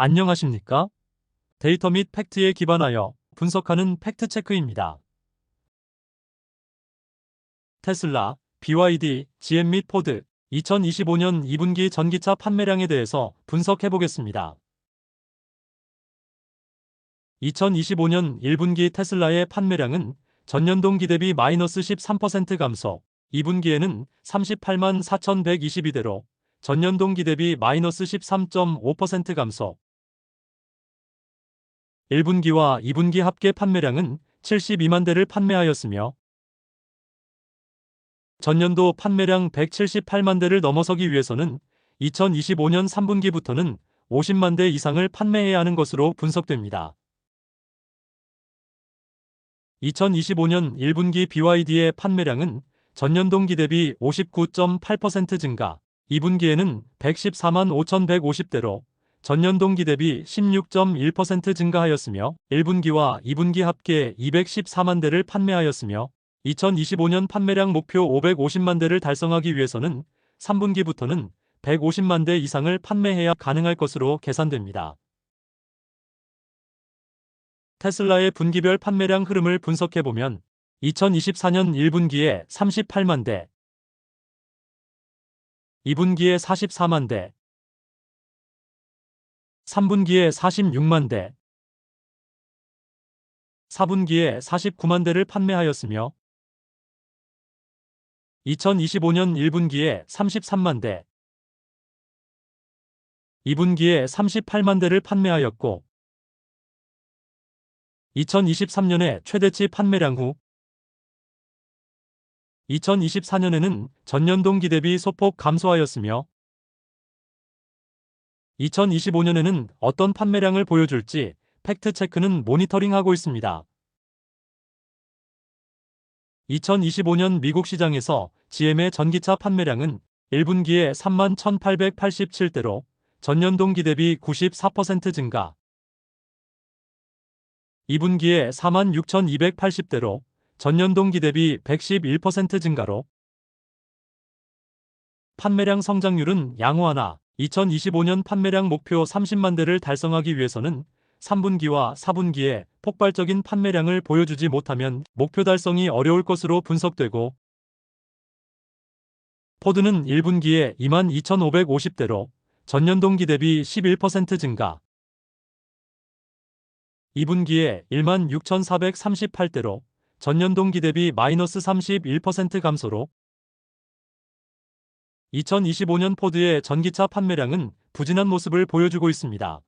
안녕하십니까? 데이터 및 팩트에 기반하여 분석하는 팩트체크입니다. 테슬라, BYD, GM 및 포드 2025년 2분기 전기차 판매량에 대해서 분석해 보겠습니다. 2025년 1분기 테슬라의 판매량은 전년 동기 대비 마이너스 13% 감소, 2분기에는 38만 4,122대로 전년 동기 대비 마이너스 13.5% 감소, 1분기와 2분기 합계 판매량은 72만 대를 판매하였으며 전년도 판매량 178만 대를 넘어서기 위해서는 2025년 3분기부터는 50만 대 이상을 판매해야 하는 것으로 분석됩니다. 2025년 1분기 BYD의 판매량은 전년 동기 대비 59.8% 증가, 2분기에는 114만 5,150대로 전년 동기 대비 16.1% 증가하였으며 1분기와 2분기 합계 214만 대를 판매하였으며 2025년 판매량 목표 550만 대를 달성하기 위해서는 3분기부터는 150만 대 이상을 판매해야 가능할 것으로 계산됩니다. 테슬라의 분기별 판매량 흐름을 분석해보면 2024년 1분기에 38만 대, 2분기에 44만 대, 3분기에 46만 대, 4분기에 49만 대를 판매하였으며 2025년 1분기에 33만 대, 2분기에 38만 대를 판매하였고 2023년에 최대치 판매량 후 2024년에는 전년 동기 대비 소폭 감소하였으며 2025년에는 어떤 판매량을 보여줄지 팩트체크는 모니터링하고 있습니다. 2025년 미국 시장에서 GM의 전기차 판매량은 1분기에 3만 1,887대로 전년 동기 대비 94% 증가, 2분기에 4만 6,280대로 전년 동기 대비 111% 증가로 판매량 성장률은 양호하나 2025년 판매량 목표 30만 대를 달성하기 위해서는 3분기와 4분기에 폭발적인 판매량을 보여주지 못하면 목표 달성이 어려울 것으로 분석되고 포드는 1분기에 2만 2,550대로 전년 동기 대비 11% 증가, 2분기에 1만 6,438대로 전년 동기 대비 마이너스 31% 감소로 2025년 포드의 전기차 판매량은 부진한 모습을 보여주고 있습니다.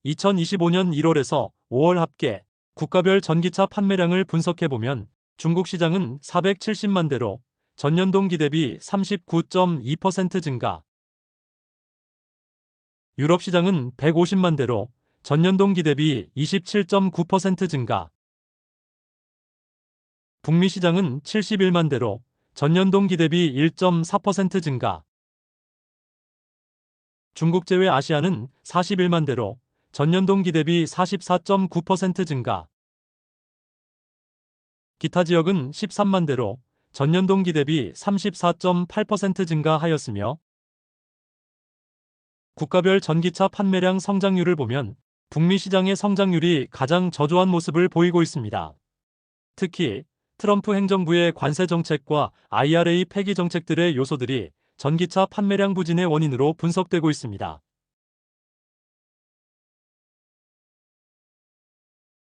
2025년 1월에서 5월 합계 국가별 전기차 판매량을 분석해보면 중국 시장은 470만 대로 전년 동기 대비 39.2% 증가, 유럽 시장은 150만 대로 전년 동기 대비 27.9% 증가, 북미 시장은 71만 대로 전년 동기 대비 1.4% 증가, 중국 제외 아시아는 41만 대로 전년 동기 대비 44.9% 증가, 기타 지역은 13만 대로 전년 동기 대비 34.8% 증가하였으며 국가별 전기차 판매량 성장률을 보면 북미 시장의 성장률이 가장 저조한 모습을 보이고 있습니다. 특히 트럼프 행정부의 관세 정책과 IRA 폐기 정책들의 요소들이 전기차 판매량 부진의 원인으로 분석되고 있습니다.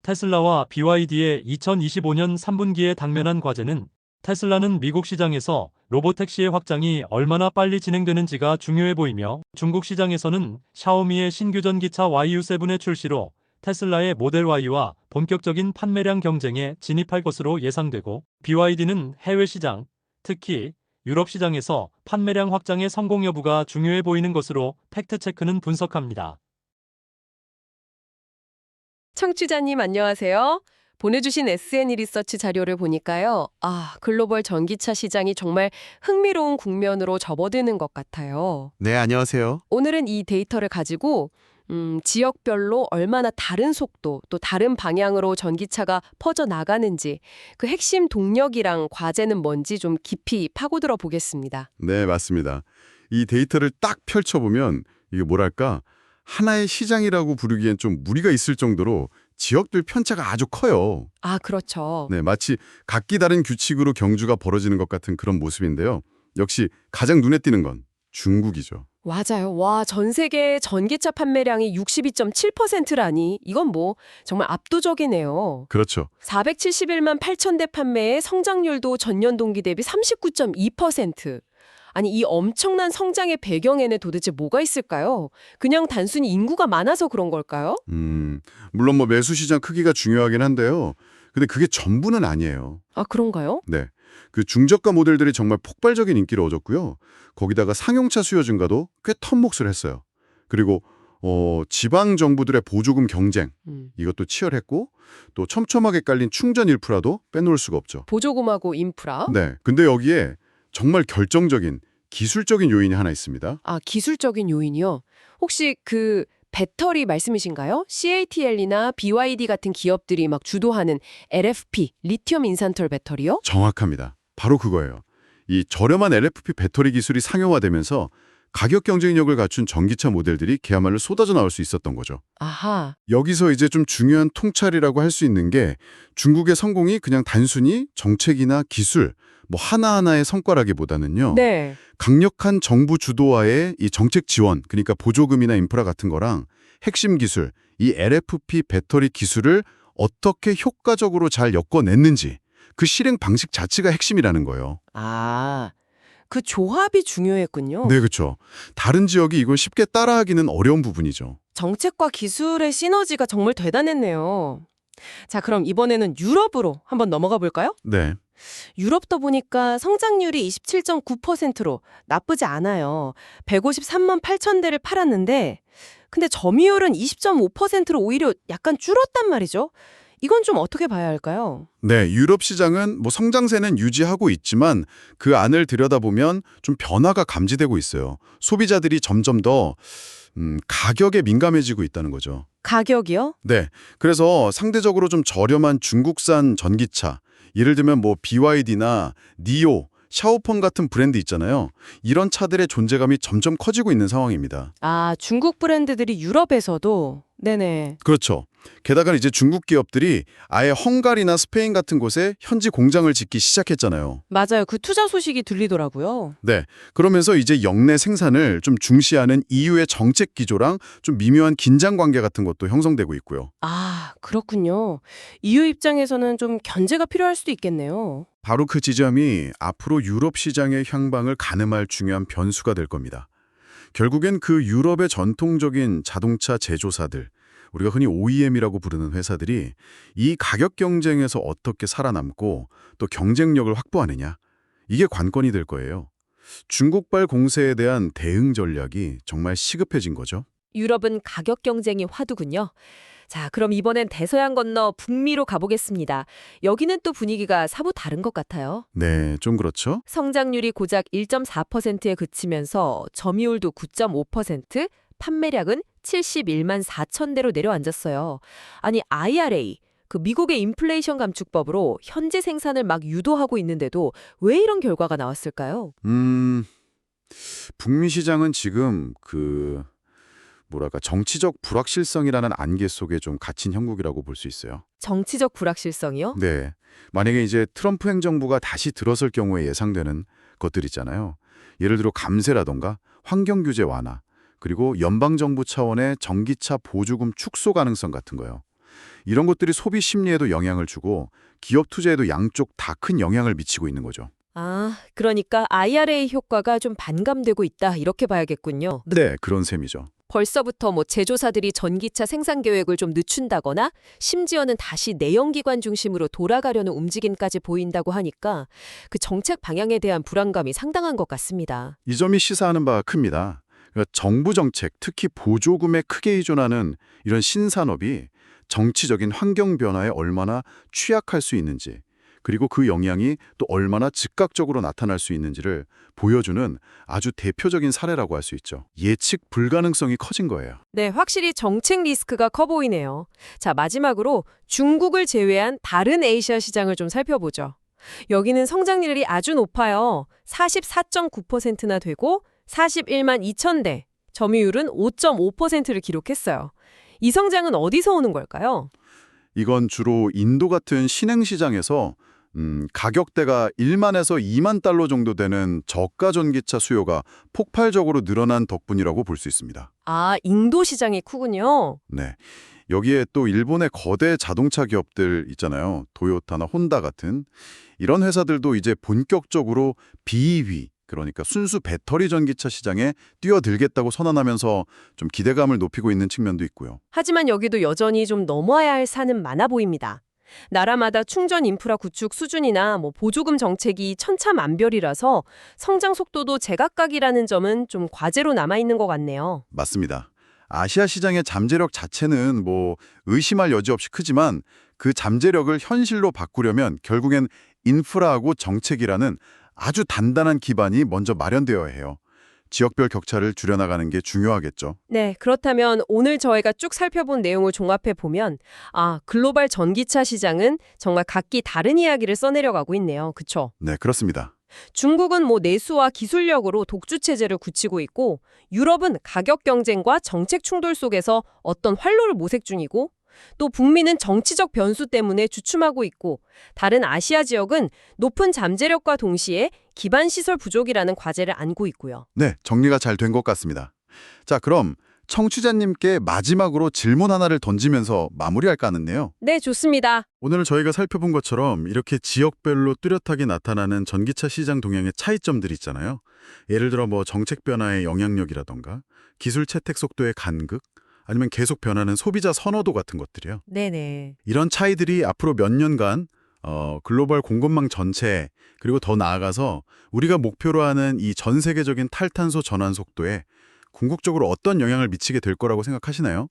테슬라와 BYD의 2025년 3분기에 당면한 과제는 테슬라는 미국 시장에서 로보택시의 확장이 얼마나 빨리 진행되는지가 중요해 보이며 중국 시장에서는 샤오미의 신규 전기차 YU7의 출시로 테슬라의 모델 Y와 본격적인 판매량 경쟁에 진입할 것으로 예상되고 BYD는 해외 시장, 특히 유럽 시장에서 판매량 확장의 성공 여부가 중요해 보이는 것으로 팩트체크는 분석합니다. 청취자님 안녕하세요. 보내주신 SNE 리서치 자료를 보니까요. 글로벌 전기차 시장이 정말 흥미로운 국면으로 접어드는 것 같아요. 네, 안녕하세요. 오늘은 이 데이터를 가지고 지역별로 얼마나 다른 속도 또 다른 방향으로 전기차가 퍼져나가는지 그 핵심 동력이랑 과제는 뭔지 좀 깊이 파고들어 보겠습니다. 네, 맞습니다. 이 데이터를 딱 펼쳐보면 이게 뭐랄까 하나의 시장이라고 부르기엔 좀 무리가 있을 정도로 지역들 편차가 아주 커요. 아, 그렇죠. 네, 마치 각기 다른 규칙으로 경주가 벌어지는 것 같은 그런 모습인데요. 역시 가장 눈에 띄는 건 중국이죠. 맞아요. 와, 전 세계 전기차 판매량이 62.7%라니 이건 뭐 정말 압도적이네요. 그렇죠. 471만 8천 대 판매의 성장률도 전년 동기 대비 39.2%. 아니, 이 엄청난 성장의 배경에는 도대체 뭐가 있을까요? 그냥 단순히 인구가 많아서 그런 걸까요? 물론 뭐 매수 시장 크기가 중요하긴 한데요. 근데 그게 전부는 아니에요. 아, 그런가요? 네. 그 중저가 모델들이 정말 폭발적인 인기를 얻었고요. 거기다가 상용차 수요 증가도 꽤 텀몫을 했어요. 그리고 지방 정부들의 보조금 경쟁 이것도 치열했고 또 촘촘하게 깔린 충전 인프라도 빼놓을 수가 없죠. 보조금하고 인프라? 네. 근데 여기에 정말 결정적인 기술적인 요인이 하나 있습니다. 아, 기술적인 요인이요? 혹시 그 배터리 말씀이신가요? CATL이나 BYD 같은 기업들이 막 주도하는 LFP, 리튬 인산철 배터리요? 정확합니다. 바로 그거예요. 이 저렴한 LFP 배터리 기술이 상용화되면서 가격 경쟁력을 갖춘 전기차 모델들이 그야말로 쏟아져 나올 수 있었던 거죠. 아하. 여기서 이제 좀 중요한 통찰이라고 할 수 있는 게 중국의 성공이 그냥 단순히 정책이나 기술 뭐 하나하나의 성과라기보다는요. 네. 강력한 정부 주도와의 이 정책 지원, 그러니까 보조금이나 인프라 같은 거랑 핵심 기술, 이 LFP 배터리 기술을 어떻게 효과적으로 잘 엮어냈는지 그 실행 방식 자체가 핵심이라는 거예요. 아, 그 조합이 중요했군요. 네, 그렇죠. 다른 지역이 이걸 쉽게 따라하기는 어려운 부분이죠. 정책과 기술의 시너지가 정말 대단했네요. 자, 그럼 이번에는 유럽으로 한번 넘어가 볼까요? 네. 유럽도 보니까 성장률이 27.9%로 나쁘지 않아요. 153만 8천 대를 팔았는데 근데 점유율은 20.5%로 오히려 약간 줄었단 말이죠. 이건 좀 어떻게 봐야 할까요? 네, 유럽 시장은 뭐 성장세는 유지하고 있지만 그 안을 들여다보면 좀 변화가 감지되고 있어요. 소비자들이 점점 더 가격에 민감해지고 있다는 거죠. 가격이요? 네, 그래서 상대적으로 좀 저렴한 중국산 전기차, 예를 들면 뭐 BYD나 니오, 샤오펑 같은 브랜드 있잖아요. 이런 차들의 존재감이 점점 커지고 있는 상황입니다. 아, 중국 브랜드들이 유럽에서도? 네네. 그렇죠. 게다가 이제 중국 기업들이 아예 헝가리나 스페인 같은 곳에 현지 공장을 짓기 시작했잖아요. 맞아요. 그 투자 소식이 들리더라고요. 네. 그러면서 이제 역내 생산을 좀 중시하는 EU의 정책 기조랑 좀 미묘한 긴장 관계 같은 것도 형성되고 있고요. 아, 그렇군요. EU 입장에서는 좀 견제가 필요할 수도 있겠네요. 바로 그 지점이 앞으로 유럽 시장의 향방을 가늠할 중요한 변수가 될 겁니다. 결국엔 그 유럽의 전통적인 자동차 제조사들, 우리가 흔히 OEM이라고 부르는 회사들이 이 가격 경쟁에서 어떻게 살아남고 또 경쟁력을 확보하느냐, 이게 관건이 될 거예요. 중국발 공세에 대한 대응 전략이 정말 시급해진 거죠. 유럽은 가격 경쟁이 화두군요. 자, 그럼 이번엔 대서양 건너 북미로 가보겠습니다. 여기는 또 분위기가 사뭇 다른 것 같아요. 네, 좀 그렇죠? 성장률이 고작 1.4%에 그치면서 점유율도 9.5%, 판매량은 71만 4천 대로 내려앉았어요. 아니, IRA, 그 미국의 인플레이션 감축법으로 현지 생산을 막 유도하고 있는데도 왜 이런 결과가 나왔을까요? 북미 시장은 지금 정치적 불확실성이라는 안개 속에 좀 갇힌 형국이라고 볼 수 있어요. 정치적 불확실성이요? 네. 만약에 이제 트럼프 행정부가 다시 들어설 경우에 예상되는 것들 있잖아요. 예를 들어 감세라던가 환경 규제 완화, 그리고 연방정부 차원의 전기차 보조금 축소 가능성 같은 거요. 이런 것들이 소비 심리에도 영향을 주고 기업 투자에도 양쪽 다 큰 영향을 미치고 있는 거죠. 아, 그러니까 IRA 효과가 좀 반감되고 있다 이렇게 봐야겠군요. 네, 그런 셈이죠. 벌써부터 뭐 제조사들이 전기차 생산 계획을 좀 늦춘다거나 심지어는 다시 내연기관 중심으로 돌아가려는 움직임까지 보인다고 하니까 그 정책 방향에 대한 불안감이 상당한 것 같습니다. 이 점이 시사하는 바가 큽니다. 그러니까 정부 정책, 특히 보조금에 크게 의존하는 이런 신산업이 정치적인 환경 변화에 얼마나 취약할 수 있는지, 그리고 그 영향이 또 얼마나 즉각적으로 나타날 수 있는지를 보여주는 아주 대표적인 사례라고 할 수 있죠. 예측 불가능성이 커진 거예요. 네, 확실히 정책 리스크가 커 보이네요. 자, 마지막으로 중국을 제외한 다른 아시아 시장을 좀 살펴보죠. 여기는 성장률이 아주 높아요. 44.9%나 되고 41만 2천 대. 점유율은 5.5%를 기록했어요. 이 성장은 어디서 오는 걸까요? 이건 주로 인도 같은 신흥시장에서 가격대가 1만에서 2만 달러 정도 되는 저가 전기차 수요가 폭발적으로 늘어난 덕분이라고 볼 수 있습니다. 아, 인도 시장이 크군요. 네. 여기에 또 일본의 거대 자동차 기업들 있잖아요. 도요타나 혼다 같은 이런 회사들도 이제 본격적으로 BEV, 그러니까 순수 배터리 전기차 시장에 뛰어들겠다고 선언하면서 좀 기대감을 높이고 있는 측면도 있고요. 하지만 여기도 여전히 좀 넘어야 할 산은 많아 보입니다. 나라마다 충전 인프라 구축 수준이나 보조금 정책이 천차만별이라서 성장 속도도 제각각이라는 점은 좀 과제로 남아있는 것 같네요. 맞습니다. 아시아 시장의 잠재력 자체는 의심할 여지 없이 크지만 그 잠재력을 현실로 바꾸려면 결국엔 인프라하고 정책이라는 아주 단단한 기반이 먼저 마련되어야 해요. 지역별 격차를 줄여나가는 게 중요하겠죠. 네, 그렇다면 오늘 저희가 쭉 살펴본 내용을 종합해 보면 글로벌 전기차 시장은 정말 각기 다른 이야기를 써내려가고 있네요. 그쵸? 네, 그렇습니다. 중국은 내수와 기술력으로 독주 체제를 굳히고 있고 유럽은 가격 경쟁과 정책 충돌 속에서 어떤 활로를 모색 중이고 또 북미는 정치적 변수 때문에 주춤하고 있고 다른 아시아 지역은 높은 잠재력과 동시에 기반 시설 부족이라는 과제를 안고 있고요. 네, 정리가 잘 된 것 같습니다. 자, 그럼 청취자님께 마지막으로 질문 하나를 던지면서 마무리할까 하는데요. 네, 좋습니다. 오늘 저희가 살펴본 것처럼 이렇게 지역별로 뚜렷하게 나타나는 전기차 시장 동향의 차이점들이 있잖아요. 예를 들어 정책 변화의 영향력이라던가 기술 채택 속도의 간극, 아니면 계속 변하는 소비자 선호도 같은 것들이요. 네네. 이런 차이들이 앞으로 몇 년간 글로벌 공급망 전체 그리고 더 나아가서 우리가 목표로 하는 이 전 세계적인 탈탄소 전환 속도에 궁극적으로 어떤 영향을 미치게 될 거라고 생각하시나요?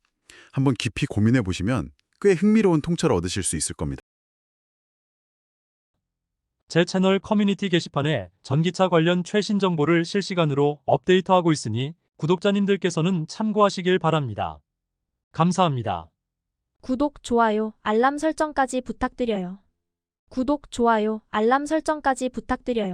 한번 깊이 고민해 보시면 꽤 흥미로운 통찰을 얻으실 수 있을 겁니다. 제 채널 커뮤니티 게시판에 전기차 관련 최신 정보를 실시간으로 업데이트하고 있으니 구독자님들께서는 참고하시길 바랍니다. 감사합니다. 구독, 좋아요, 알람 설정까지 부탁드려요. 구독, 좋아요, 알람 설정까지 부탁드려요.